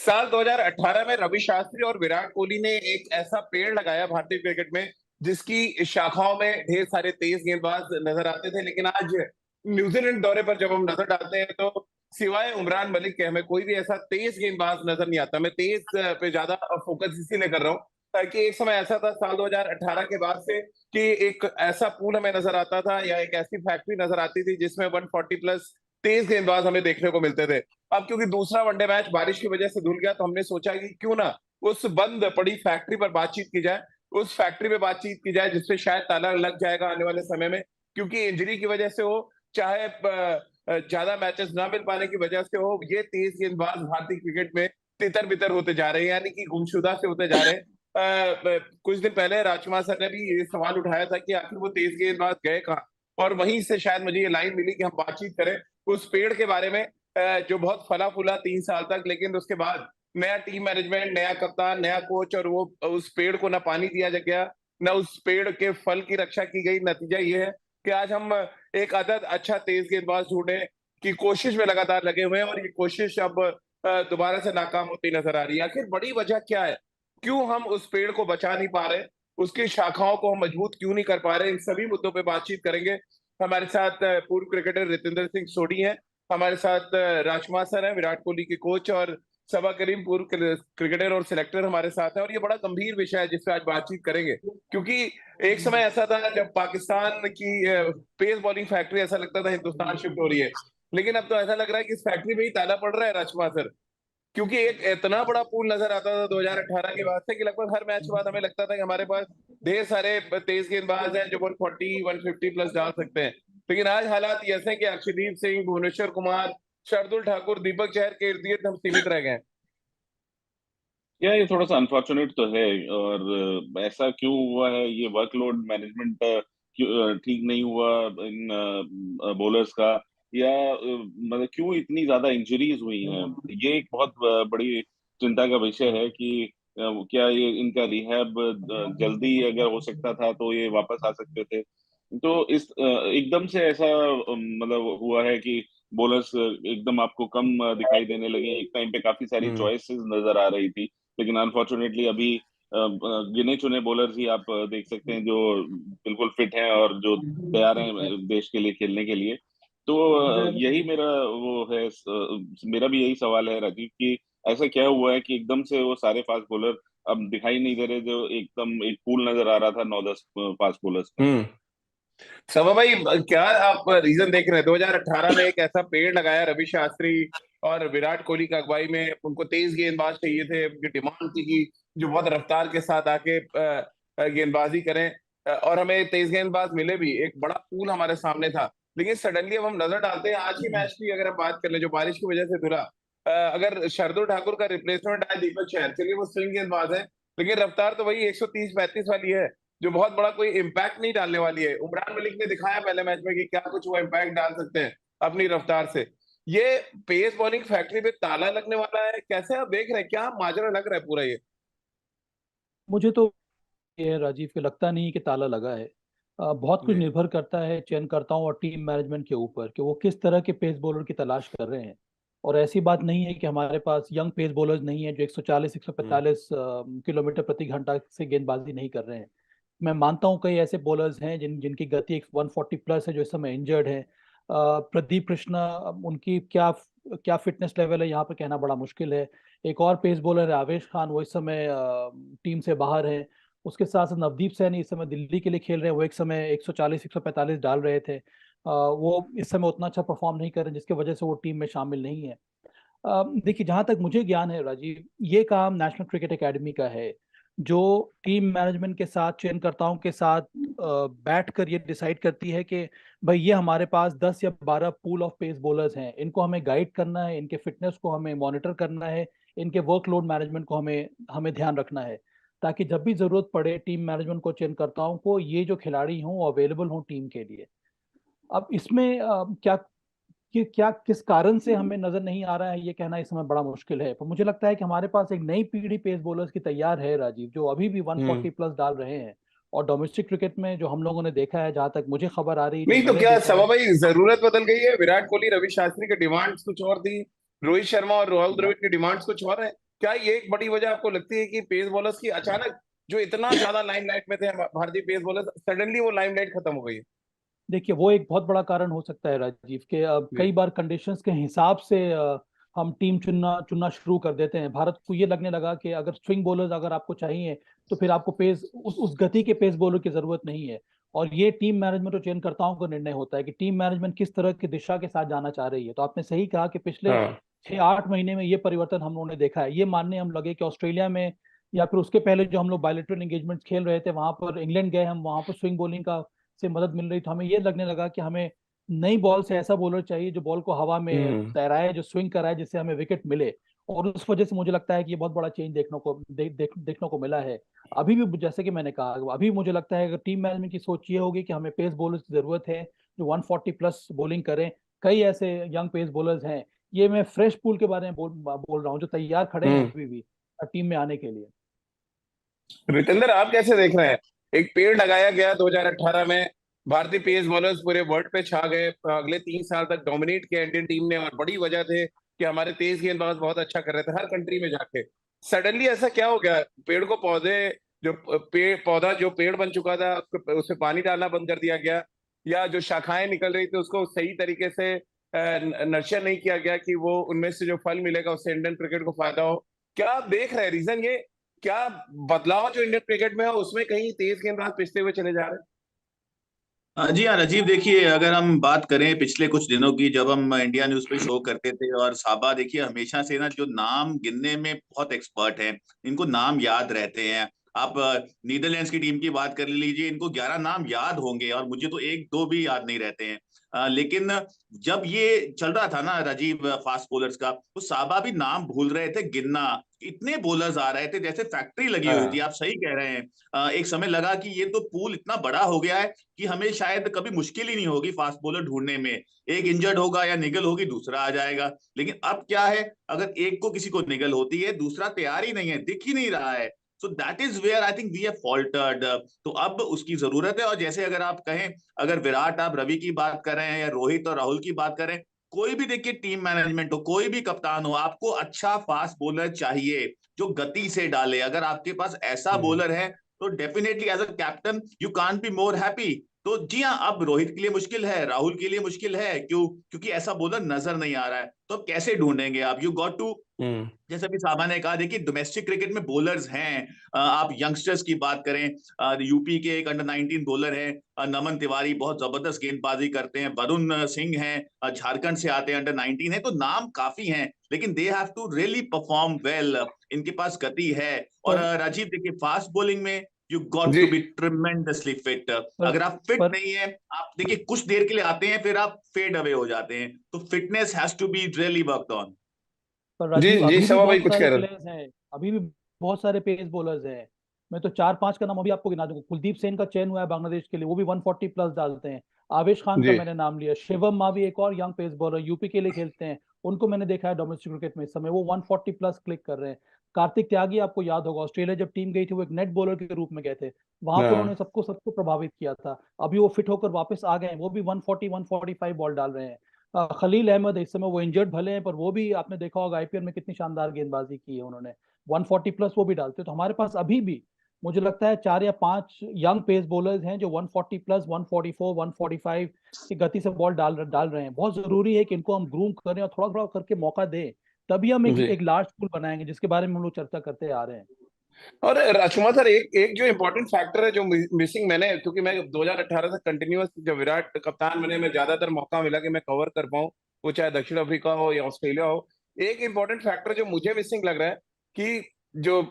साल 2018 में रवि शास्त्री और विराट कोहली ने एक ऐसा पेड़ लगाया भारतीय क्रिकेट में जिसकी शाखाओं में ढेर सारे तेज गेंदबाज नजर आते थे। लेकिन आज न्यूजीलैंड दौरे पर जब हम नजर डालते हैं तो सिवाय उमरान मलिक के हमें कोई भी ऐसा तेज गेंदबाज नजर नहीं आता। मैं तेज पे ज्यादा फोकस इसीलिए कर रहा हूँ ताकि एक समय ऐसा था साल 2018 के बाद से कि एक ऐसा पूल हमें नजर आता था या एक ऐसी फैक्ट्री नजर आती थी जिसमें 140 प्लस तेज गेंदबाज हमें देखने को मिलते थे। अब क्योंकि दूसरा वनडे मैच बारिश की वजह से धुल गया तो हमने सोचा कि क्यों ना उस बंद पड़ी फैक्ट्री पर बातचीत की जाए, उस फैक्ट्री पे बातचीत की जाए जिससे शायद ताला लग जाएगा आने वाले समय में। क्योंकि इंजरी की वजह से हो चाहे ज्यादा मैचेस ना मिल पाने की वजह से हो, ये तेज गेंदबाज भारतीय क्रिकेट में तितर बितर होते जा रहे हैं, यानी कि गुमशुदा से होते जा रहे हैं। कुछ दिन पहले राजकुमार सर ने भी ये सवाल उठाया था कि आखिर वो तेज गेंदबाज गए कहाँ, और वहीं से शायद मुझे ये लाइन मिली कि हम बातचीत करें उस पेड़ के बारे में जो बहुत फला फूला 3 साल तक, लेकिन उसके बाद नया टीम मैनेजमेंट, नया कप्तान, नया कोच, और वो उस पेड़ को ना पानी दिया गया, ना उस पेड़ के फल की रक्षा की गई। नतीजा ये है कि आज हम एक अदद अच्छा तेज गेंदबाज ढूंढने की कोशिश में लगातार लगे हुए हैं, और ये कोशिश अब दोबारा से नाकाम होती नजर आ रही है। आखिर बड़ी वजह क्या है, क्यों हम उस पेड़ को बचा नहीं पा रहे, उसकी शाखाओं को हम मजबूत क्यों नहीं कर पा रहे, इन सभी मुद्दों पे बातचीत करेंगे। हमारे साथ पूर्व क्रिकेटर रितेंद्र सिंह सोढ़ी हैं, हमारे साथ राजकुमार सर हैं, विराट कोहली के कोच, और सबा करीम पूर्व क्रिकेटर और सिलेक्टर हमारे साथ हैं। और ये बड़ा गंभीर विषय है जिस पे आज बातचीत करेंगे, क्योंकि एक समय ऐसा था जब पाकिस्तान की पेस बॉलिंग फैक्ट्री ऐसा लगता था हिंदुस्तान शिफ्ट हो रही है, लेकिन अब तो ऐसा लग रहा है कि इस फैक्ट्री में ही ताला पड़ रहा है राजकुमार सर। क्योंकि एक इतना बड़ा पूल नजर आता था 2018 के बाद से कि लगभग हर मैच के बाद हमें लगता था कि हमारे पास ढेर सारे तेज गेंदबाज हैं जो 140 150 प्लस डाल सकते हैं। लेकिन आज हालात ये ऐसे हैं कि अर्शदीप सिंह, भुवनेश्वर कुमार, शार्दुल ठाकुर, दीपक चहर के इर्द गिर्द हम सीमित रह गए हैं। ये थोड़ा सा अनफॉर्चुनेट तो है। और ऐसा क्यों हुआ है, ये वर्कलोड मैनेजमेंट ठीक नहीं हुआ इन बॉलर्स का, या मतलब क्यों इतनी ज्यादा इंजरीज हुई हैं, ये एक बहुत बड़ी चिंता का विषय है कि क्या ये इनका रिहैब जल्दी अगर हो सकता था तो ये वापस आ सकते थे। तो इस एकदम से ऐसा मतलब हुआ है कि बॉलर्स एकदम आपको कम दिखाई देने लगे। एक टाइम पे काफी सारी हम्म। चॉइसेस नजर आ रही थी, लेकिन अनफॉर्चुनेटली अभी गिने चुने बॉलर्स ही आप देख सकते हैं जो बिल्कुल फिट हैं और जो तैयार हैं देश के लिए खेलने के लिए। तो यही मेरा वो है, मेरा भी यही सवाल है राजीव कि ऐसा क्या हुआ है कि एकदम से वो सारे फास्ट बॉलर अब दिखाई नहीं दे रहे, जो एकदम एक पूल नजर आ रहा था 9-10 फास्ट बॉलर्स का। हम्म। सवा भाई, क्या आप रीजन देख रहे हैं? 2018 में एक ऐसा पेड़ लगाया रवि शास्त्री, और विराट कोहली की अगुवाई में उनको तेज गेंदबाज चाहिए थे, उनकी डिमांड थी कि जो बहुत रफ्तार के साथ आके गेंदबाजी करें। और हमें तेज गेंदबाज मिले भी, एक बड़ा पूल हमारे सामने था। लेकिन सडनली अब हम नजर डालते हैं आज की मैच की, अगर हम बात कर ले जो बारिश की वजह से धुला, अगर शार्दुल ठाकुर का रिप्लेसमेंट आया दीपक चहर, चलिए वो स्विंग गेंदबाज है, लेकिन रफ्तार तो वही 130-135 वाली है, जो बहुत बड़ा कोई इम्पैक्ट नहीं डालने वाली है। उमरान मलिक ने दिखाया पहले मैच में कि क्या कुछ वो इम्पैक्ट डाल सकते हैं अपनी रफ्तार से। ये पेस बॉलिंग फैक्ट्री पे ताला लगने वाला है, कैसे आप देख रहे हैं, क्या माजरा लग रहा है पूरा ये? मुझे तो ये राजीव के लगता नहीं कि ताला लगा है। बहुत कुछ जी। निर्भर करता है चयनकर्ताओं और टीम मैनेजमेंट के ऊपर कि वो किस तरह के पेस बॉलर की तलाश कर रहे हैं। और ऐसी बात नहीं है कि हमारे पास यंग पेस बॉलर्स नहीं है जो 140 हम्म। 145 किलोमीटर प्रति घंटा से गेंदबाजी नहीं कर रहे हैं। मैं मानता हूं कई ऐसे बॉलर्स हैं जिनकी गति 140 प्लस है जो इस समय इंजर्ड है। प्रदीप कृष्णा, उनकी क्या क्या फिटनेस लेवल है यहाँ पर कहना बड़ा मुश्किल है। एक और पेस बॉलर है आवेश खान, वो इस समय टीम से बाहर है। उसके साथ साथ नवदीप सैनी इस समय दिल्ली के लिए खेल रहे हैं, वो एक समय 140 145 डाल रहे थे। वो इस समय उतना अच्छा परफॉर्म नहीं कर रहे जिसकी वजह से वो टीम में शामिल नहीं है। देखिए, जहां तक मुझे ज्ञान है राजीव, ये काम नेशनल क्रिकेट एकेडमी का है, जो टीम मैनेजमेंट के साथ चयनकर्ताओं के साथ बैठ कर ये डिसाइड करती है कि भाई ये हमारे पास 10 या 12 पूल ऑफ पेस बॉलर्स हैं, इनको हमें गाइड करना है, इनके फिटनेस को हमें मॉनिटर करना है, इनके वर्कलोड मैनेजमेंट को हमें हमें ध्यान रखना है, ताकि जब भी जरूरत पड़े टीम मैनेजमेंट को, चयनकर्ताओं को, ये जो खिलाड़ी हों अवेलेबल हों टीम के लिए। अब इसमें क्या किस कारण से हमें नजर नहीं आ रहा है ये कहना इस समय बड़ा मुश्किल है। पर मुझे लगता है कि हमारे पास एक नई पीढ़ी पेस बॉलर्स की तैयार है राजीव, जो अभी भी हम्म। 140 प्लस डाल रहे हैं। और डोमेस्टिक क्रिकेट में जो हम लोगों ने देखा है, जहां तक मुझे खबर आ रही है, जो नहीं तो मैंने क्या देखा सवा है। भाई जरूरत बदल गई है? विराट कोहली, रवि शास्त्री की डिमांड्स कुछ और थी, रोहित शर्मा और राहुल द्रविड़ की डिमांड्स कुछ और है। क्या ये एक बड़ी वजह आपको लगती है कि पेस बॉलर्स की अचानक, जो इतना ज्यादा लाइमलाइट में थे भारतीय पेस बॉलर्स, सडनली वो लाइमलाइट खत्म हो गई? देखिए, वो एक बहुत बड़ा कारण हो सकता है राजीव, के जी। कई बार कंडीशंस के हिसाब से हम टीम चुनना चुनना शुरू कर देते हैं। भारत को ये लगने लगा कि अगर स्विंग बॉलर्स अगर आपको चाहिए, तो फिर आपको पेस उस गति के पेस बॉलर की जरूरत नहीं है। और ये टीम मैनेजमेंट और चयनकर्ताओं का निर्णय होता है कि टीम मैनेजमेंट किस तरह की दिशा के साथ जाना चाह रही है। तो आपने सही कहा कि पिछले हाँ। 6-8 महीने में ये परिवर्तन हम लोगों ने देखा है। ये मानने हम लगे कि ऑस्ट्रेलिया में, या फिर उसके पहले जो हम लोग बायलेटरल एंगेजमेंट खेल रहे थे, वहां पर इंग्लैंड गए हम, वहां पर स्विंग बॉलिंग का से मदद मिल रही, तो हमें ये लगने लगा कि हमें नई बॉल से ऐसा बॉलर चाहिए जो बॉल को हवा में हम्म। तैराए, जो स्विंग कराए, जिससे हमें विकेट मिले। और उस वजह से मुझे लगता है कि ये बहुत बड़ा चेंज देखने को मिला है। अभी भी जैसे कि मैंने कहा, अभी मुझे लगता है कि टीम मैनेजमेंट की सोच ये होगी कि हमें पेस बॉलर्स की जरूरत है जो 140 प्लस बॉलिंग करें। कई ऐसे यंग पेस बॉलर्स हैं, ये मैं फ्रेश पूल के बारे में बोल रहा हूँ, जो तैयार खड़े हैं हम्म। अभी भी टीम में आने के लिए। रितेंद्र, आप कैसे देख रहे हैं? एक पेड़ लगाया गया 2018 में, भारतीय पेस बॉलर्स पूरे वर्ल्ड पे छा गए, अगले 3 साल तक डोमिनेट किया इंडियन टीम ने, और बड़ी वजह थे कि हमारे तेज गेंदबाज बहुत अच्छा कर रहे थे हर कंट्री में जाके। सडनली ऐसा क्या हो गया? पेड़ को पौधे, जो पौधा जो पेड़ बन चुका था, उसपे पानी डालना बंद कर दिया गया, या जो शाखाएं निकल रही थी उसको सही तरीके से नर्चर नहीं किया गया कि वो उनमें से जो फल मिलेगा उससे इंडियन क्रिकेट को फायदा हो? क्या आप देख रहे हैं रीजन ये? क्या बदलाव जो इंडियन क्रिकेट में है उसमें कहीं तेज गेंदबाज पिछते हुए चले जा रहे हैं? जी हाँ राजीव, देखिए अगर हम बात करें पिछले कुछ दिनों की, जब हम इंडिया न्यूज पे शो करते थे, और साबा देखिए हमेशा से ना जो नाम गिनने में बहुत एक्सपर्ट है, इनको नाम याद रहते हैं। आप नीदरलैंड्स की टीम की बात कर लीजिए, इनको 11 नाम याद होंगे और मुझे तो एक दो भी याद नहीं रहते हैं। लेकिन जब ये चल रहा था ना राजीव, फास्ट बॉलर्स का, तो साबा भी नाम भूल रहे थे गिनना। इतने बॉलर्स आ रहे थे जैसे फैक्ट्री लगी हुई थी। हाँ। आप सही कह रहे हैं। एक समय लगा कि ये तो पूल इतना बड़ा हो गया है कि हमें शायद कभी मुश्किल ही नहीं होगी फास्ट बॉलर ढूंढने में। एक इंजर्ड होगा या निगल होगी, दूसरा आ जाएगा। लेकिन अब क्या है, अगर एक को किसी को निगल होती है, दूसरा तैयार ही नहीं है, दिख ही नहीं रहा है। So that is where I think we have faltered. तो अब उसकी जरूरत है। और जैसे अगर आप कहें, अगर विराट, आप रवि की बात कर रहे हैं, या रोहित और राहुल की बात करें, कोई भी देखिए टीम मैनेजमेंट हो, कोई भी कप्तान हो, आपको अच्छा फास्ट बॉलर चाहिए जो गति से डाले। अगर आपके पास ऐसा हम्म। बॉलर है, तो definitely as a captain you can't be more happy. तो जी हाँ, अब रोहित के लिए मुश्किल है, राहुल के लिए मुश्किल है। क्यों? क्योंकि ऐसा बॉलर नजर नहीं आ रहा है। तो अब कैसे ढूंढेंगे आप? यू गॉट टू, हम्म। जैसे अभी साहबा ने कहा, देखिए डोमेस्टिक क्रिकेट में बॉलर्स हैं। आप यंगस्टर्स की बात करें, यूपी के एक अंडर 19 बॉलर हैं, नमन तिवारी, बहुत जबरदस्त गेंदबाजी करते हैं। वरुण सिंह हैं, झारखंड से आते हैं, अंडर 19 है। तो नाम काफी हैं, लेकिन they have to really perform well. इनके पास गति है। और पर राजीव देखिए, फास्ट बॉलिंग में यू गॉट जी। To be tremendously fit. पर अगर आप फिट पर नहीं है, आप देखिए कुछ देर के लिए आते हैं, फिर आप फेड अवे हो जाते हैं। तो fitness has to be really worked on. पर जी राजीव, जी, अभी भी सवा भाई बहुत कुछ सारे कह रहे थे। प्लेयर्स हैं, अभी भी बहुत सारे पेस बॉलर्स हैं। मैं तो 4-5 का नाम अभी आपको गिना दूंगा। कुलदीप सेन का चयन हुआ है बांग्लादेश के लिए, वो भी 140 प्लस डालते हैं। आवेश खान का जी। मैंने नाम लिया। शिवम मावी एक और यंग पेस बॉलर, यूपी के लिए खेलते हैं। उनको मैंने देखा है डोमेस्टिक क्रिकेट में, इस समय वो 140 प्लस क्लिक कर रहे हैं। कार्तिक त्यागी, आपको याद होगा, ऑस्ट्रेलिया जब टीम गई थी, वो एक नेट बॉलर के रूप में गए थे। वहां पर उन्होंने हाँ। सबको सबको प्रभावित किया था। अभी वो फिट होकर वापस आ गए हैं, वो भी 140 145 बॉल डाल रहे हैं। खलील अहमद, इस समय वो इंजर्ड भले हैं, पर वो भी आपने देखा होगा आईपीएल में कितनी शानदार गेंदबाजी की है उन्होंने। 140 प्लस वो भी डालते हैं। तो हमारे पास अभी भी मुझे लगता है 4 या 5 यंग पेस बॉलर्स हैं जो 140 प्लस, 144, 145 की गति से बॉल डाल रहे हैं। बहुत जरूरी है कि इनको हम ग्रूम करें और थोड़ा थोड़ा करके मौका दें। तभी हम जी। एक लार्ज पूल बनाएंगे, जिसके बारे में हम लोग चर्चा करते आ रहे हैं। और राजकुमार सर, एक एक जो इम्पोर्टेंट फैक्टर है जो मिसिंग, मैंने, क्योंकि मैं 2018 से कंटिन्यूअस, जब विराट कप्तान बने, मैं ज्यादातर मौका मिला कि मैं कवर कर पाऊँ, वो चाहे दक्षिण अफ्रीका हो या ऑस्ट्रेलिया हो। एक इम्पोर्टेंट फैक्टर जो मुझे मिसिंग लग रहा है कि जो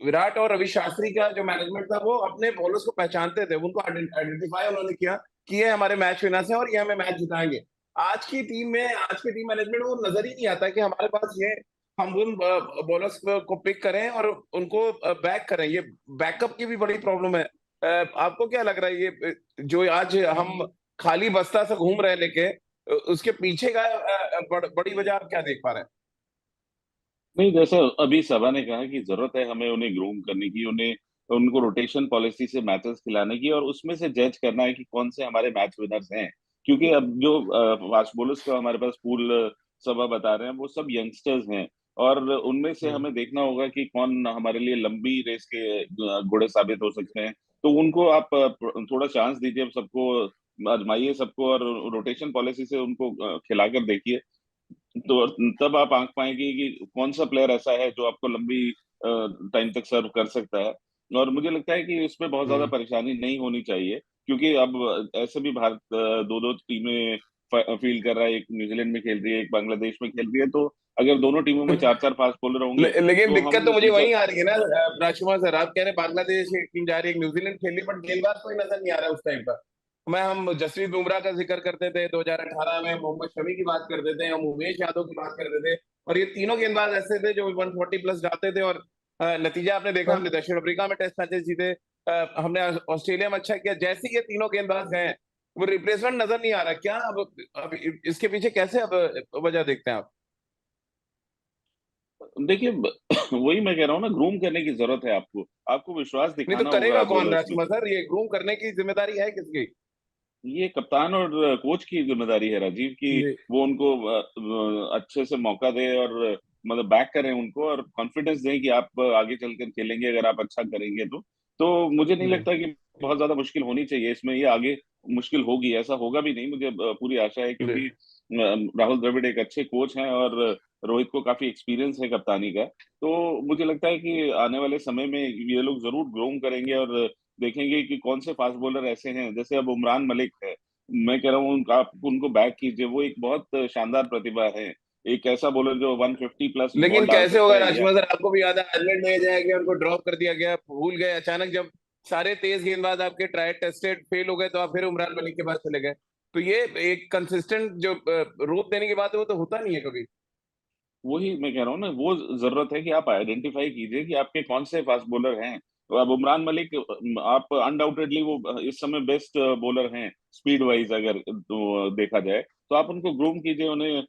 विराट और रवि शास्त्री का जो मैनेजमेंट था, वो अपने बॉलर्स को पहचानते थे, उनको आइडेंटिफाई उन्होंने किया कि ये हमारे मैच विनर्स हैं और ये हमें मैच जिताएंगे। आज की टीम में, आज की टीम मैनेजमेंट में वो नजर ही नहीं आता कि हमारे पास ये, हम उन बॉलर्स को पिक करें और उनको बैक करें। ये बैकअप की भी बड़ी प्रॉब्लम है। आपको क्या लग रहा है, ये जो आज हम खाली बस्ता से घूम रहे हैं लेके, उसके पीछे का बड़ी वजह आप क्या देख पा रहे हैं? नहीं, जैसा अभी सभा ने कहा कि जरूरत है हमें उन्हें ग्रूम करने की, उन्हें उनको रोटेशन पॉलिसी से मैचेस खिलाने की, और उसमें से जज करना है कि कौन से हमारे मैच विनर्स हैं। क्योंकि अब जो फास्ट बॉलर्स का हमारे पास पूल सभा बता रहे हैं, वो सब यंगस्टर्स हैं। और उनमें से हम्म। हमें देखना होगा कि कौन हमारे लिए लंबी रेस के घोड़े साबित हो सकते हैं। तो उनको आप थोड़ा चांस दीजिए, सबको आजमाइए सबको, और रोटेशन पॉलिसी से उनको खिला कर देखिए। तो तब आप आंक पाएंगे कि कौन सा प्लेयर ऐसा है जो आपको लंबी टाइम तक सर्व कर सकता है। और मुझे लगता है कि इसमें बहुत ज्यादा हम्म। परेशानी नहीं होनी चाहिए, क्योंकि अब ऐसे भी भारत दो दो टीमें फील्ड कर रहा है, एक न्यूजीलैंड में खेल रही है, एक बांग्लादेश में खेल रही है। तो अगर दोनों टीमों में चार चार फास्ट बॉलर होंगे लेकिन तो दिक्कत हम तो मुझे उनका। वहीं आ रही है ना राजकुमार सर, आप कह रहे हैं बांग्लादेश एक टीम जा रही है, न्यूजीलैंड खेल रही है, बट गेंदबाज कोई नजर नहीं आ रहा है उस टाइम पर। हम जसप्रीत बुमराह का जिक्र करते थे 2018 में, मोहम्मद शमी की बात करते थे, हम उमेश यादव की बात करते थे, और ये तीनों गेंदबाज ऐसे थे जो 140 प्लस जाते थे। और नतीजा आपने देखा, पर हमने दक्षिण अफ्रीका में टेस्ट मैचेस जीते, हमने ऑस्ट्रेलिया में अच्छा किया। जैसे ही ये तीनों गेंदबाज गए, वो रिप्लेसमेंट नजर नहीं आ रहा क्या? अब इसके पीछे कैसे अब वजह देखते हैं आप? देखिए वही मैं कह रहा हूँ ना, ग्रूम करने की जरूरत है आपको, आपको विश्वास नहीं तो दिखाना करेगा होगा कौन बॉलर्स में। राजकुमार सर? ये ग्रूम करने की जिम्मेदारी है किसकी? ये कप्तान और कोच की जिम्मेदारी है राजीव, कि जी। वो उनको अच्छे से मौका दे, और मतलब बैक करें उनको, और कॉन्फिडेंस दें कि आप आगे चलकर खेलेंगे अगर आप अच्छा करेंगे तो मुझे नहीं जी। लगता कि बहुत ज्यादा मुश्किल होनी चाहिए इसमें। ये आगे मुश्किल होगी ऐसा होगा भी नहीं, मुझे पूरी आशा है, जी। क्योंकि राहुल द्रविड़ एक अच्छे कोच हैं, और रोहित को काफी एक्सपीरियंस है कप्तानी का। तो मुझे लगता है कि आने वाले समय में ये लोग जरूर ग्रोम करेंगे, और देखेंगे कि कौन से फास्ट बॉलर ऐसे हैं, जैसे अब उमरान मलिक है। मैं कह रहा हूँ आप उनको बैक कीजिए, वो एक बहुत शानदार प्रतिभा है, एक ऐसा बॉलर जो 150 प्लस बॉल लेकिन डाल कैसे सकता होगा है। या राजकुमार सर? आपको भी याद है आयरलैंड में जाया गया, उनको ड्रॉप कर दिया गया, भूल गए अचानक, जब सारे तेज गेंदबाज आपके ट्राई टेस्टेड फेल हो गए, तो आप फिर उमरान मलिक के पास चले गए। तो ये एक कंसिस्टेंट जो रूप देने की बात है, वो तो होता नहीं है कभी। वही मैं कह रहा हूँ ना, वो जरूरत है कि आप आइडेंटिफाई कीजिए कि आपके कौन से फास्ट बॉलर हैं। तो अब उमरान मलिक, आप अनडाउटेडली वो इस समय बेस्ट बॉलर हैं स्पीड वाइज, अगर तो देखा जाए तो आप उनको ग्रूम कीजिए, उन्हें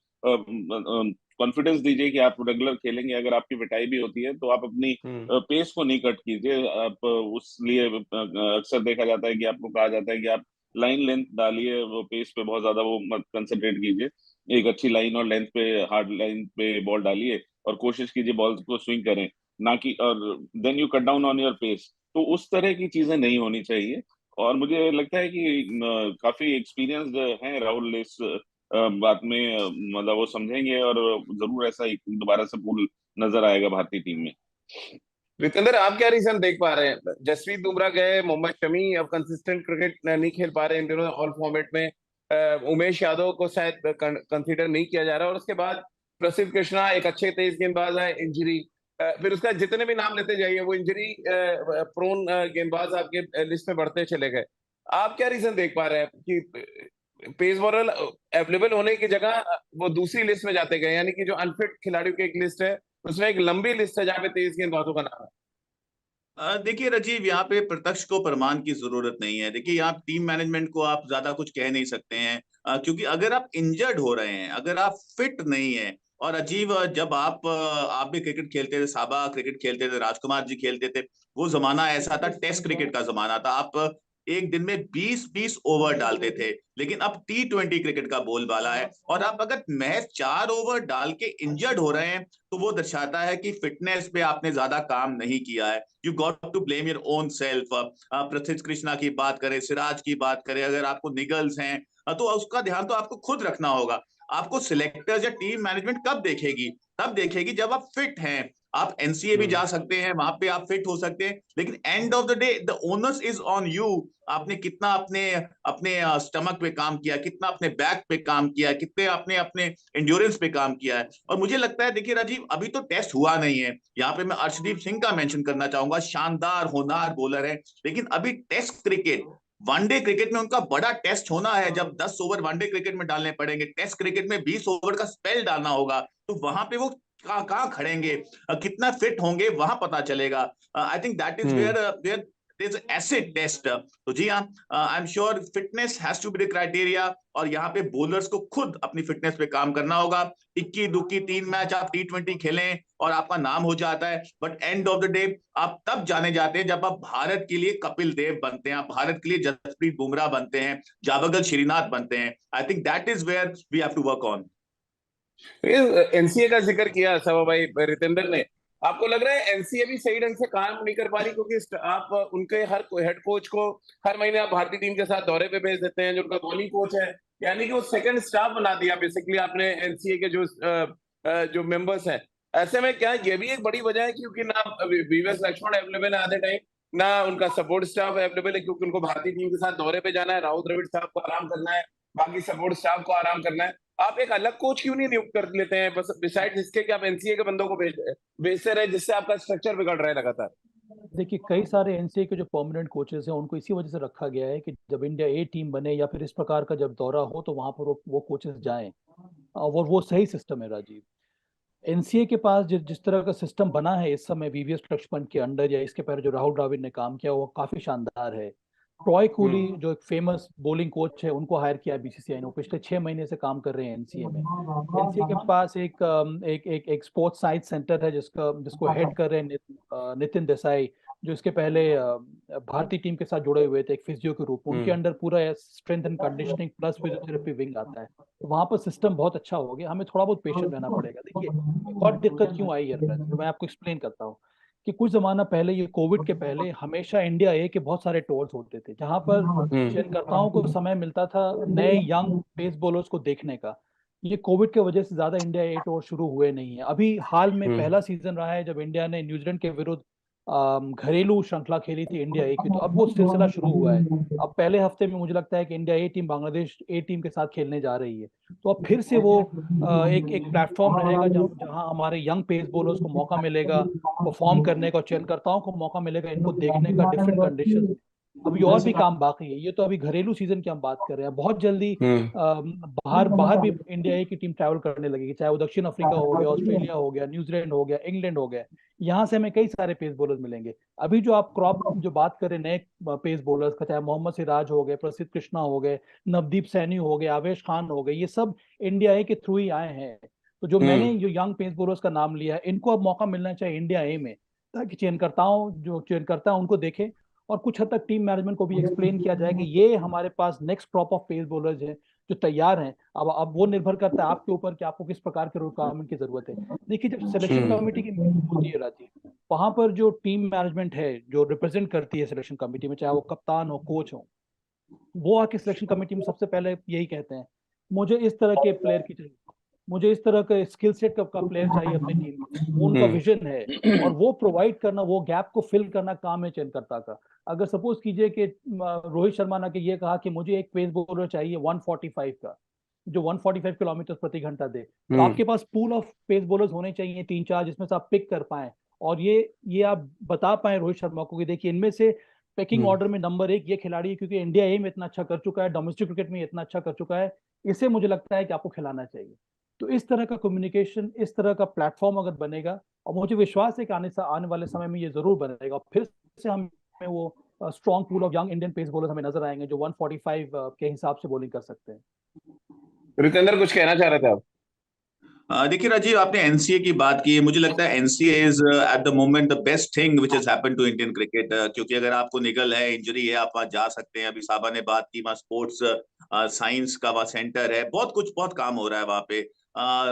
कॉन्फिडेंस दीजिए कि आप रेगुलर खेलेंगे। अगर आपकी पिटाई भी होती है तो आप अपनी हम्म। पेस को नहीं कट कीजिए। आप उस लिए अक्सर देखा जाता है कि आपको कहा जाता है कि आप लाइन लेंथ डालिए, वो पेस पे बहुत ज्यादा वो मत कंसंट्रेट कीजिए। एक अच्छी लाइन और लेंथ पे, हार्ड लाइन पे बॉल डालिए, और कोशिश कीजिए बॉल को स्विंग करें, ना कि और then you cut down on your pace. तो उस तरह की चीजें नहीं होनी चाहिए। और मुझे लगता है कि काफी एक्सपीरियंस्ड हैं राहुल इस बात में, मतलब वो समझेंगे, और जरूर ऐसा दोबारा से पूल नजर आएगा भारतीय टीम में। विकेंद्र, आप क्या रीजन देख पा रहे हैं? जसप्रीत बुमराह गए, मोहम्मद शमी अब कंसिस्टेंट क्रिकेट नहीं खेल पा रहे इन दिनों ऑल फॉर्मेट में, उमेश यादव को शायद कंसीडर नहीं किया जा रहा, और उसके बाद प्रसिद्ध कृष्णा एक अच्छे तेज गेंदबाज है, इंजरी, फिर उसका जितने भी नाम लेते जाइए वो इंजरी प्रोन गेंदबाज आपके लिस्ट में बढ़ते चले गए। आप क्या रीजन देख पा रहे हैं कि पेस बॉलर अवेलेबल होने की जगह वो दूसरी लिस्ट में जाते गए, यानी कि जो अनफिट खिलाड़ियों की एक लिस्ट है, उसमें एक लंबी लिस्ट है जहाँ पे तेज गेंदबाजों का नाम है? देखिए राजीव, यहाँ पे प्रत्यक्ष को प्रमाण की जरूरत नहीं है। देखिए यहाँ टीम मैनेजमेंट को आप ज्यादा कुछ कह नहीं सकते हैं, क्योंकि अगर आप इंजर्ड हो रहे हैं, अगर आप फिट नहीं है, और अजीब, जब आप भी क्रिकेट खेलते थे, साबा क्रिकेट खेलते थे, राजकुमार जी खेलते थे, वो जमाना ऐसा था, टेस्ट क्रिकेट का जमाना था। आप एक दिन में 20-20 ओवर डालते थे, लेकिन अब T20 क्रिकेट का बोलबाला है, और आप अगर महज 4 ओवर डाल के इंजर्ड हो रहे हैं, तो वो दर्शाता है कि फिटनेस पे आपने ज्यादा काम नहीं किया है। You got to blame your own self. Prasidh Krishna की बात करें, सिराज की बात करें, अगर आपको निगल्स हैं, तो उसका ध्यान तो आपको खुद रखना होगा। आपको सिलेक्टर्स या टीम मैनेजमेंट कब देखेगी? तब देखेगी जब आप फिट हैं। आप एनसीए भी हम्म। जा सकते हैं, वहां पे आप फिट हो सकते हैं, लेकिन and of the day the owners is on you. आपने कितना अपने अपने स्टमक पे काम किया, कितना अपने बैक पे काम किया, कितने अपने अपने एंड्योरेंस पे काम किया है। और मुझे लगता है, देखिए राजीव, अभी तो टेस्ट हुआ नहीं है। यहाँ पे मैं अर्शदीप सिंह का मेंशन करना चाहूंगा, शानदार होनहार बॉलर है, लेकिन अभी टेस्ट क्रिकेट, वनडे क्रिकेट में उनका बड़ा टेस्ट होना है। जब 10 ओवर वनडे क्रिकेट में डालने पड़ेंगे, टेस्ट क्रिकेट में 20 ओवर का स्पेल डालना होगा, तो वहां पे वो कहाँ खड़ेंगे, कितना फिट होंगे, वहां पता चलेगा। I think that is hmm. Where where there's an acid test। तो जी हाँ, I am sure fitness has to be the criteria, और यहाँ पे बॉलर्स को खुद अपनी फिटनेस पे काम करना होगा। इक्की दुक्की 3 मैच आप T20 खेलें और आपका नाम हो जाता है, but end of the day आप तब जाने जाते हैं जब आप भारत के लिए कपिल देव बनते हैं, आप भारत के लिए जसप्रीत बुमराह बनते हैं, जावगल श्रीनाथ बनते हैं। I think that is where we have to work on. NCA का जिक्र किया सवा भाई रितेंद्र ने, आपको लग रहा है एनसीए भी सही ढंग से काम नहीं कर पा रही? क्योंकि आप उनके हर हेड कोच को हर महीने आप भारतीय टीम के साथ दौरे पे भेज देते हैं, जो उनका बॉलिंग कोच है, यानी कि वो सेकंड स्टाफ बना दिया बेसिकली आपने एनसीए के जो मेंबर्स हैं। ऐसे में क्या ये भी एक बड़ी वजह है क्योंकि ना वीवीएस लक्ष्मण अवेलेबल है आधे टाइम, ना उनका सपोर्ट स्टाफ अवेलेबल है क्योंकि उनको भारतीय टीम के साथ दौरे पे जाना है, राहुल द्रविड़ साहब को आराम करना है, बाकी सपोर्ट स्टाफ को आराम करना है। आप एक अलग कोच क्यों नहीं नियुक्त कर लेते हैं बस बिसाइड इसके कि आप एनसीए के बंदों को भेजते रहे, जिससे आपका स्ट्रक्चर बिगड़ रहा है लगातार? देखिए, कई सारे एनसीए के जो परमानेंट कोचेस हैं उनको इसी वजह से रखा गया है कि जब इंडिया ए टीम बने या फिर इस प्रकार का जब दौरा हो तो वहां पर वो कोचेस जाएं। और वो सही सिस्टम है राजीव। एनसीए के पास जिस तरह का सिस्टम बना है इस समय वीवीएस लक्ष्मण के अंडर या इसके पहले जो राहुल द्रविड़ ने काम किया वो काफी शानदार है। ट्रॉय कूली जो एक फेमस बॉलिंग कोच है उनको हायर किया बीसीसीआई ने, वो पिछले 6 महीने से काम कर रहे हैं एनसीए में। एनसीए के पास एक स्पोर्ट्स साइंस सेंटर है जिसको हेड कर रहे हैं नितिन देसाई, जो इसके पहले भारतीय टीम के साथ जुड़े हुए थे एक फिजियो के रूप में। उनके अंडर पूरा strength and conditioning plus physiotherapy wing आता है। तो वहां पर सिस्टम बहुत अच्छा हो गया, हमें थोड़ा बहुत पेशेंट रहना पड़ेगा। देखिए, एक और दिक्कत क्यों आई है जो मैं आपको एक्सप्लेन करता हूँ कि कुछ जमाना पहले, ये कोविड के पहले, हमेशा इंडिया ए के बहुत सारे टूर्स होते थे जहां पर चयनकर्ताओं को समय मिलता था नए यंग पेस बॉलर्स को देखने का। ये कोविड के वजह से ज्यादा इंडिया ए टूर शुरू हुए नहीं है। अभी हाल में पहला सीजन रहा है जब इंडिया ने न्यूजीलैंड के विरुद्ध घरेलू श्रृंखला खेली थी इंडिया ए की, तो अब वो सिलसिला शुरू हुआ है। अब पहले हफ्ते में मुझे लगता है कि इंडिया ए टीम बांग्लादेश ए टीम के साथ खेलने जा रही है। तो अब फिर से वो एक प्लेटफॉर्म रहेगा जहां हमारे यंग पेस बॉलर्स को मौका मिलेगा परफॉर्म करने का, चयनकर्ताओं को मौका मिलेगा इनको देखने का डिफरेंट कंडीशन। अभी और भी काम बाकी है, ये तो अभी घरेलू सीजन की हम बात कर रहे हैं। बहुत जल्दी बाहर बाहर भी इंडिया ए की टीम ट्रैवल करने लगेगी, चाहे वो दक्षिण अफ्रीका हो गया, ऑस्ट्रेलिया हो गया, न्यूजीलैंड हो गया, इंग्लैंड हो गया। यहाँ से हमें कई सारे पेस बॉलर्स मिलेंगे। अभी जो आप क्रॉप जो बात कर रहे हैं नए पेस बॉलर्स का, चाहे मोहम्मद सिराज हो गए, प्रसिद्ध कृष्णा हो गए, नवदीप सैनी हो गए, आवेश खान हो गए, ये सब इंडिया ए के थ्रू ही आए हैं। तो जो मैंने जो यंग पेस बॉलर्स का नाम लिया है, इनको अब मौका मिलना चाहिए इंडिया ए में, ताकि चयनकर्ता हैं उनको देखें और कुछ हद तक टीम मैनेजमेंट को भी एक्सप्लेन किया जाए कि ये हमारे पास next crop of pace bowlers हैं जो तैयार हैं। अब वो निर्भर करता है आपके ऊपर कि आपको किस प्रकार के रिक्वायरमेंट की जरूरत है। देखिए, जब सिलेक्शन कमेटी की मीटिंग होती है राजीव, वहां पर जो टीम मैनेजमेंट है जो रिप्रेजेंट करती है सिलेक्शन कमेटी में, चाहे वो कप्तान हो, कोच हो, वो आके सिलेक्शन कमेटी में सबसे पहले यही कहते हैं, मुझे इस तरह के प्लेयर की चाहिए, मुझे इस तरह का स्किल सेट का प्लेयर चाहिए अपनी टीम में। वो उनका विजन है और वो प्रोवाइड करना, वो गैप को फिल करना काम है चयनकर्ता का। अगर सपोज कीजिए कि रोहित शर्मा ने ये कहा कि मुझे एक पेस बॉलर चाहिए 145 का, जो 145 किलोमीटर प्रति घंटा दे, तो आपके पास पूल ऑफ पेस बॉलर्स होने चाहिए 3-4 जिसमें से आप पिक कर पाए और ये आप बता पाए रोहित शर्मा को कि देखिए इनमें से पैकिंग ऑर्डर में नंबर 1 ये खिलाड़ी है क्योंकि इंडिया ए में इतना अच्छा कर चुका है, डोमेस्टिक क्रिकेट में इतना अच्छा कर चुका है, इसे मुझे लगता है कि आपको खिलाना चाहिए। तो इस तरह का कम्युनिकेशन, इस तरह का प्लेटफॉर्म अगर बनेगा, और मुझे विश्वास है कि आने वाले समय में ये जरूर बनेगा, फिर से हमें वो strong pool of young Indian pace bowlers हमें नजर आएंगे जो 145 के हिसाब से बॉलिंग कर सकते हैं। रितेंद्र कुछ कहना चाह रहे थे आप? देखिए राजीव, आपने एनसीए की बात की है। मुझे लगता है NCA is at the moment the best thing which has happened to Indian cricket, क्योंकि अगर आपको निगल है, इंजरी है, आप वहां जा सकते हैं। अभी साबा ने बात की, वहाँ स्पोर्ट्स साइंस का वहाँ सेंटर है, बहुत काम हो रहा है वहाँ पे।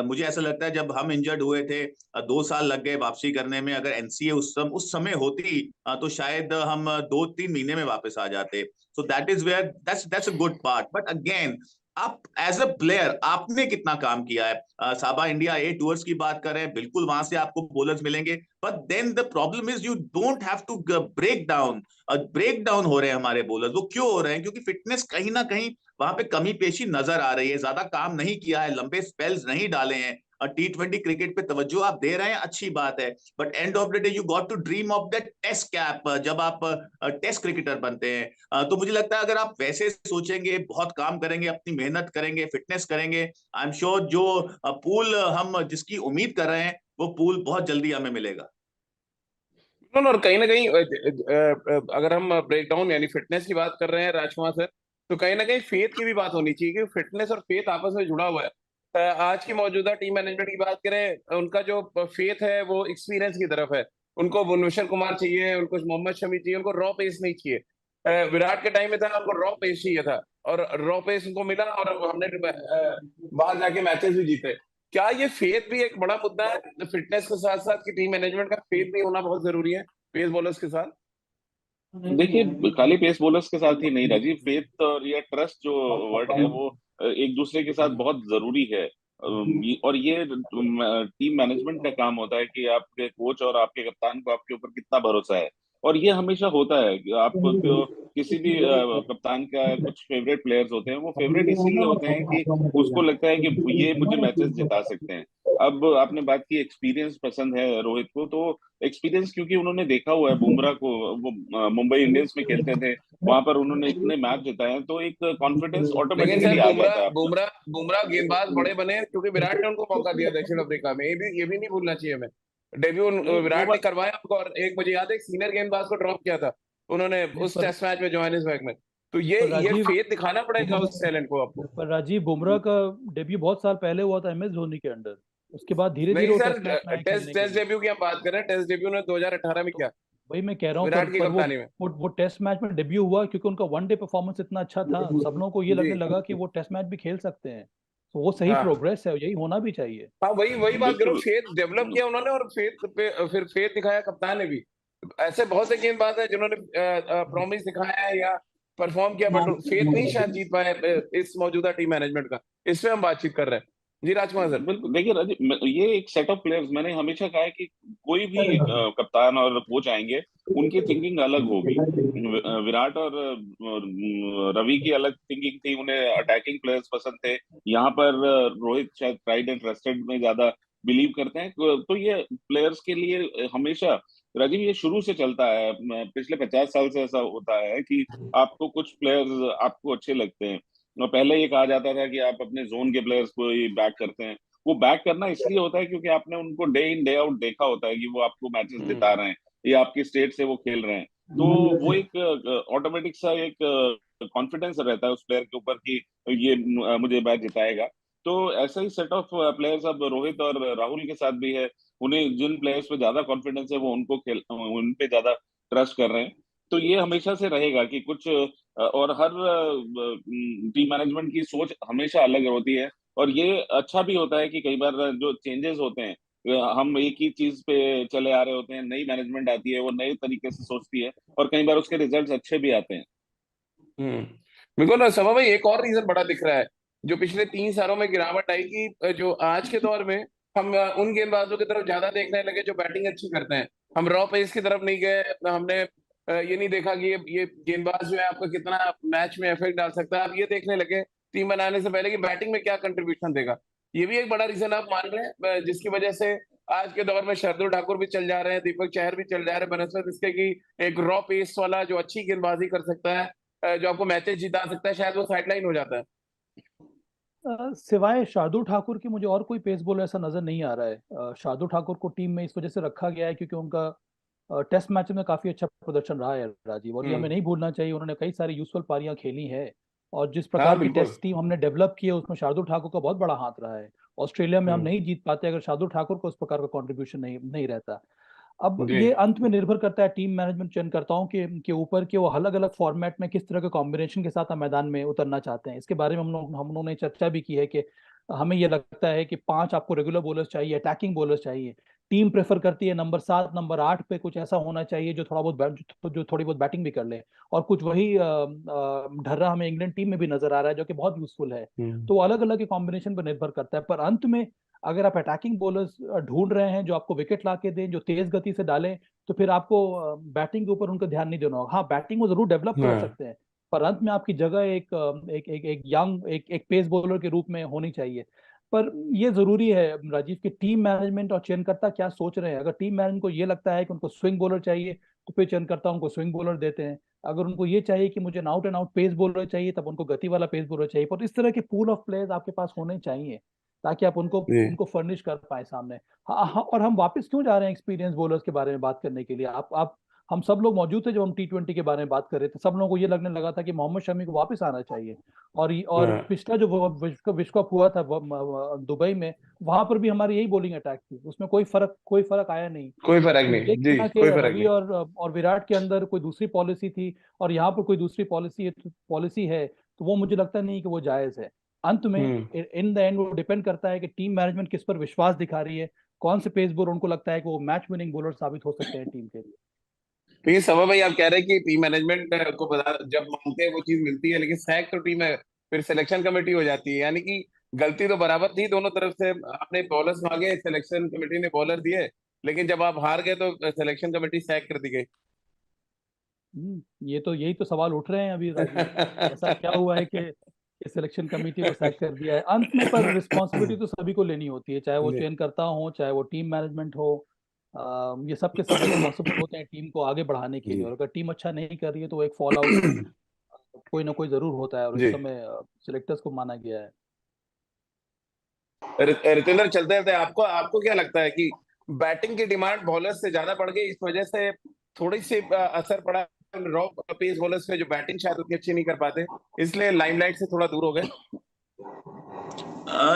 मुझे ऐसा लगता है जब हम इंजर्ड हुए थे 2 साल लग गए वापसी करने में। अगर एनसीए उस समय होती तो शायद हम 2-3 महीने में वापस आ जाते। So that is where that's a good part. But again, आप एज अ प्लेयर आपने कितना काम किया है। साबा इंडिया ए टूर्स की बात करें, बिल्कुल वहां से आपको बॉलर्स मिलेंगे, but then the problem is you don't have to break down हो रहे हैं हमारे बॉलर्स। वो क्यों हो रहे हैं? क्योंकि फिटनेस कहीं ना कहीं वहां पे कमी पेशी नजर आ रही है। ज्यादा काम नहीं किया है, लंबे स्पेल्स नहीं डाले हैं। T20 क्रिकेट पे तवज्जो आप दे रहे हैं, अच्छी बात है, but end of the day you got to dream of that test cap जब आप टेस्ट क्रिकेटर बनते हैं। तो मुझे लगता है अगर आप वैसे सोचेंगे, बहुत काम करेंगे, अपनी मेहनत करेंगे, फिटनेस करेंगे, आई एम श्योर जो पूल हम जिसकी उम्मीद कर रहे हैं वो पूल बहुत जल्दी हमें मिलेगा। और कहीं ना कहीं अगर हम ब्रेक डाउन यानी फिटनेस की बात कर रहे हैं राजकुमार सर, तो कहीं ना कहीं फेथ की भी बात होनी चाहिए कि फिटनेस और फेथ आपस में जुड़ा हुआ है। आज की मौजूदा टीम मैनेजमेंट की बात करें, उनका जो फेथ है वो एक्सपीरियंस की तरफ है। उनको भुवनेश्वर कुमार चाहिए, उनको मोहम्मद शमी चाहिए, उनको रॉ पेस नहीं चाहिए। विराट के टाइम में था, उनको रॉ पेस चाहिए था और रॉ पेस उनको मिला और हमने बाहर जाके मैचेस भी जीते। क्या ये फेथ भी एक बड़ा मुद्दा है फिटनेस के साथ साथ, कि टीम मैनेजमेंट का फेथ भी होना बहुत जरूरी है पेस बॉलर्स के साथ? देखिए, खाली पेस बॉलर्स के साथ ही नहीं राजीव, फेथ और या ट्रस्ट जो वर्ड है वो एक दूसरे के साथ बहुत जरूरी है। और ये टीम मैनेजमेंट का काम होता है कि आपके कोच और आपके कप्तान को आपके ऊपर कितना भरोसा है। और ये हमेशा होता है कि आपको किसी भी कप्तान का कुछ फेवरेट प्लेयर्स होते हैं, वो फेवरेट इसलिए होते हैं कि उसको लगता है कि ये मुझे मैचेस जिता सकते हैं। अब आपने बात की एक्सपीरियंस पसंद है रोहित को, तो एक्सपीरियंस क्योंकि उन्होंने देखा हुआ है बुमराह को, वो मुंबई इंडियंस में खेलते थे, वहां पर उन्होंने इतने मैच जिताए हैं, तो एक कॉन्फिडेंस लेकिन ऑटोमेटिकली सर आ बुमराह जाता है आपका। बुमराह बुमराह गेंदबाज बड़े बने क्योंकि विराट ने उनको मौका दिया दक्षिण अफ्रीका में, ये भी नहीं भूलना चाहिए हमें। डेब्यू नहीं वो विराट ने बात, करवाया उनको, और एक मुझे याद है एक सीनियर गेंदबाज को ड्रॉप किया था उन्होंने नहीं, उस टेस्ट मैच में जोहानिसबर्ग में। तो ये पर ये राजीव फेथ दिखाना पड़ेगा उस टैलेंट को आपको। पर राजीव बुमराह का डेब्यू बहुत साल पहले हुआ था MS धोनी के अंडर। उसके बाद धीरे धीरे नहीं वो सर, टेस्ट मैच में आए टेस्ट खेलने के टेस्ट लिए। डेब्यू की हम बात कर रहे हैं, टेस्ट डेब्यू ने 2018 में तो किया वही मैं कह रहा हूँ, विराट की पर कप्तानी में। वो टेस्ट मैच में डेब्यू हुआ क्योंकि उनका वनडे परफॉर्मेंस इतना अच्छा था, सब लोगों को ये जी लगने लगा कि वो टेस्ट मैच भी खेल सकते हैं। तो वो सही हाँ प्रोग्रेस है, यही होना भी चाहिए। हाँ, वही वही बात करो, बिल्कुल। फेथ डेवलप किया उन्होंने और फेथ पे फिर फेथ दिखाया कप्तान ने भी। ऐसे बहुत से गेंदबाज हैं जिन्होंने प्रॉमिस दिखाया है या परफॉर्म किया, बट फेथ नहीं शायद जीत पाए इस मौजूदा टीम मैनेजमेंट का। इस पे हम बातचीत कर रहे हैं। जी राजकुमार सर। बिल्कुल, देखिए राजीव, ये एक सेट ऑफ प्लेयर्स, मैंने हमेशा कहा है कि कोई भी कप्तान और कोच आएंगे, उनकी थिंकिंग अलग होगी। विराट और रवि की अलग थिंकिंग थी, उन्हें अटैकिंग प्लेयर्स पसंद थे। यहाँ पर रोहित शायद ट्राइड एंड ट्रस्टेड में ज्यादा बिलीव करते हैं। तो ये प्लेयर्स के लिए हमेशा राजीव ये शुरू से चलता है, पिछले 50 साल से ऐसा होता है कि आपको कुछ प्लेयर्स आपको अच्छे लगते हैं, और पहले ये कहा जाता था कि आप अपने जोन के प्लेयर्स को ही बैक करते हैं। वो बैक करना इसलिए होता है क्योंकि आपने उनको डे इन डे आउट देखा होता है कि वो आपको मैचेस जिता रहे हैं या आपकी स्टेट से वो खेल रहे हैं। तो वो एक ऑटोमेटिक सा एक कॉन्फिडेंस रहता है उस प्लेयर के ऊपर कि ये मुझे मैच जिताएगा। तो ऐसा ही सेट ऑफ प्लेयर्स अब रोहित और राहुल के साथ भी है। उन्हें जिन प्लेयर्स पे ज्यादा कॉन्फिडेंस है वो उन पे ज्यादा ट्रस्ट कर रहे हैं। तो ये हमेशा से रहेगा कि कुछ और हर टीम मैनेजमेंट की सोच हमेशा अलग होती है। और ये अच्छा भी होता है कि कई बार जो चेंजेस होते हैं, हम एक ही चीज पे चले आ रहे होते हैं, नई मैनेजमेंट आती है, वो नए तरीके से सोचती है, और कई बार उसके रिजल्ट्स अच्छे भी आते हैं। बिल्कुल ना सभा भाई, एक और रीजन बड़ा दिख रहा है जो पिछले 3 सालों में गिरावट आई कि जो आज के दौर में हम उन गेंदबाजों की तरफ ज्यादा देखने लगे जो बैटिंग अच्छी करते हैं। हम रॉ पेस की तरफ नहीं गए। हमने ये नहीं देखा कि ये गेंदबाज जो है आपका कितना मैच में इफेक्ट डाल सकता है। आप ये देखने लगे टीम बनाने से पहले कि बैटिंग में क्या कंट्रीब्यूशन देगा। ये भी एक बड़ा रीजन आप मान रहे हैं जिसकी वजह से आज के दौर में शार्दुल ठाकुर भी चल जा रहे हैं, दीपक चहर भी चल जा रहे हैं, बनस्पत इसके कि एक रॉ पेस वाला जो अच्छी गेंदबाजी कर सकता है, जो आपको मैचेस जिता सकता है, शायद वो साइडलाइन हो जाता है। सिवाय शार्दुल ठाकुर की मुझे और कोई पेस बॉलर ऐसा नजर नहीं आ रहा है। शार्दुल ठाकुर को टीम में इस वजह से रखा गया है क्योंकि उनका टेस्ट मैच में काफी अच्छा प्रदर्शन रहा है राजीव, और ये हमें हम्म। नहीं भूलना चाहिए, उन्होंने कई सारी यूजुअल पारियां खेली हैं। और जिस हाँ प्रकार की बिल्कुल। टेस्ट टीम हमने डेवलप की है उसमें शार्दुल ठाकुर का बहुत बड़ा हाथ रहा है। ऑस्ट्रेलिया में हम हम्म। नहीं जीत पाते अगर शार्दुल ठाकुर को उस प्रकार का कंट्रीब्यूशन नहीं नहीं रहता। अब जी ये अंत में निर्भर करता है टीम मैनेजमेंट चयनकर्ताओं के ऊपर कि वो अलग अलग फॉर्मेट में किस तरह के कॉम्बिनेशन के साथ हम मैदान में उतरना चाहते हैं। इसके बारे में हम लोगों ने चर्चा भी की है कि हमें ये लगता है कि 5 आपको रेगुलर बॉलर्स चाहिए, अटैकिंग बॉलर्स चाहिए। टीम प्रेफर करती है नंबर 7 नंबर 8 पे कुछ ऐसा होना चाहिए जो जो थोड़ी बहुत बैटिंग भी कर ले। और कुछ वही ढर्रा हमें इंग्लैंड टीम में भी नजर आ रहा है जो कि बहुत यूजफुल है। हम्म। तो अलग अलग के कॉम्बिनेशन पर निर्भर करता है, पर अंत में अगर आप अटैकिंग बॉलर्स ढूंढ रहे हैं जो आपको विकेट ला के दें, जो तेज गति से डालें, तो फिर आपको बैटिंग के ऊपर उनका ध्यान नहीं देना होगा। हाँ, बैटिंग वो जरूर डेवलप कर हाँ सकते हैं, पर अंत में आपकी जगह एक यंग एक पेस बॉलर के रूप में होनी चाहिए। पर ये जरूरी है राजीव की टीम मैनेजमेंट और चयनकर्ता क्या सोच रहे हैं। अगर टीम मैनेजमेंट को ये लगता है कि उनको स्विंग बॉलर चाहिए तो फिर चयनकर्ता उनको स्विंग बॉलर देते हैं। अगर उनको ये चाहिए कि मुझे out and out pace bowler चाहिए तब उनको गति वाला पेस बॉलर चाहिए। पर इस तरह के पूल ऑफ प्लेयर्स आपके पास होने चाहिए ताकि आप उनको जी। उनको फर्निश कर पाए सामने। हाँ हाँ, और हम वापस क्यों जा रहे हैं एक्सपीरियंस बॉलर्स के बारे में बात करने के लिए? आप हम सब लोग मौजूद थे जब हम T20 के बारे में बात कर रहे थे। सब लोगों को ये लगने लगा था कि मोहम्मद शमी को वापस आना चाहिए। और हाँ पिछला जो विश्व कप हुआ था दुबई में, वहां पर भी हमारी यही बॉलिंग अटैक थी, उसमें कोई फर्क आया नहीं। कोई फर्क तो नहीं ये जी, कहना कि कोई फर्क रवि नहीं। और विराट के अंदर कोई दूसरी पॉलिसी थी और यहाँ पर कोई दूसरी पॉलिसी है, तो वो मुझे लगता नहीं कि वो जायज है। अंत में इन द एंड वो डिपेंड करता है कि टीम मैनेजमेंट किस पर विश्वास दिखा रही है, कौन से पेस बॉलर उनको लगता है कि वो मैच विनिंग बॉलर साबित हो सकते हैं टीम के लिए। तो ये सवा भाई आप कह रहे हैं कि टीम मैनेजमेंट को बता जब मांगते हैं वो चीज मिलती है, लेकिन सैक तो टीम है फिर सिलेक्शन कमेटी हो जाती है, यानी कि गलती तो बराबर थी दोनों तरफ से। आपने बॉलर्स मांगे, सिलेक्शन कमेटी ने बॉलर दिए, लेकिन जब आप हार गए तो सिलेक्शन कमेटी सैक कर दी गई। ये तो यही तो सवाल उठ रहे हैं अभी राजीव, ऐसा क्या हुआ है कि सिलेक्शन कमेटी को सैक कर दिया है अंत में। पर रिस्पॉन्सिबिलिटी तो सभी को लेनी होती है, चाहे वो चयन करता हो, चाहे वो टीम मैनेजमेंट हो। ये सब के सब रिस्पॉन्सिबल होते हैं टीम को आगे बढ़ाने के लिए, और अगर टीम अच्छा नहीं कर रही है तो एक फॉल आउट कोई ना कोई जरूर होता है, और इस जी समय सिलेक्टर्स को माना गया है। रितेंद्र, चलते रहते आपको आपको क्या लगता है कि बैटिंग की डिमांड बॉलर्स से ज्यादा बढ़ गई, इस वजह से थोड़ी सी असर पड़ा रॉ पेस बॉलर्स पे जो बैटिंग शायद उतनी अच्छी नहीं कर पाते, इसलिए लाइमलाइट से थोड़ा दूर हो गए?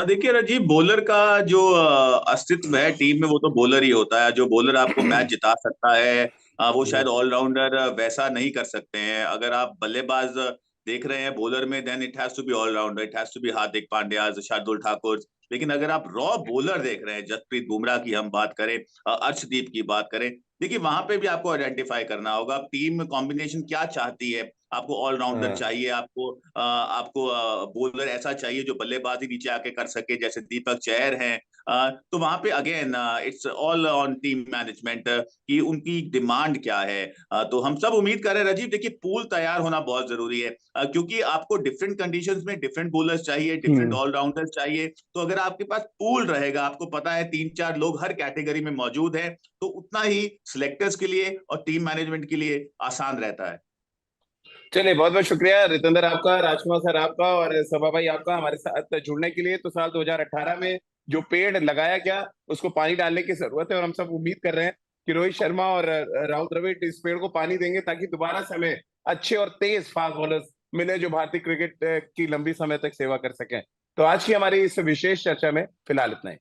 देखिए राजीव, बॉलर का जो अस्तित्व है टीम में वो तो बॉलर ही होता है। जो बॉलर आपको मैच जिता सकता है वो शायद ऑलराउंडर वैसा नहीं कर सकते हैं। अगर आप बल्लेबाज देख रहे हैं बॉलर में, then it has to be allrounder, it has to be Hardik Pandya, Shardul Thakur. लेकिन अगर आप रॉ बॉलर देख रहे हैं, जसप्रीत बुमराह की हम बात करें, अर्शदीप की बात करें, देखिए वहां पे भी आपको आइडेंटिफाई करना होगा टीम कॉम्बिनेशन क्या चाहती है। आपको ऑलराउंडर चाहिए, आपको बॉलर ऐसा चाहिए जो बल्लेबाजी नीचे आके कर सके, जैसे दीपक चहर हैं। तो वहां पे again it's all on team management कि उनकी डिमांड क्या है। तो हम सब उम्मीद कर रहे हैं राजीव, देखिए पूल तैयार होना बहुत जरूरी है, क्योंकि आपको डिफरेंट कंडीशंस में डिफरेंट बॉलर्स चाहिए, डिफरेंट ऑलराउंडर्स चाहिए। तो अगर आपके पास पूल रहेगा, आपको पता है 3-4 लोग हर कैटेगरी में मौजूद है, तो उतना ही सिलेक्टर्स के लिए और टीम मैनेजमेंट के लिए आसान रहता है। चलिए, बहुत बहुत शुक्रिया रितेंद्र आपका, राजकुमार सर आपका और सभा भाई आपका हमारे साथ जुड़ने के लिए। तो साल 2018 में जो पेड़ लगाया गया उसको पानी डालने की जरूरत है, और हम सब उम्मीद कर रहे हैं कि रोहित शर्मा और राहुल द्रविड़ इस पेड़ को पानी देंगे, ताकि दोबारा से हमें अच्छे और तेज फास्ट बॉलर्स मिले जो भारतीय क्रिकेट की लंबी समय तक सेवा कर सकें। तो आज की हमारी इस विशेष चर्चा में फिलहाल इतना ही।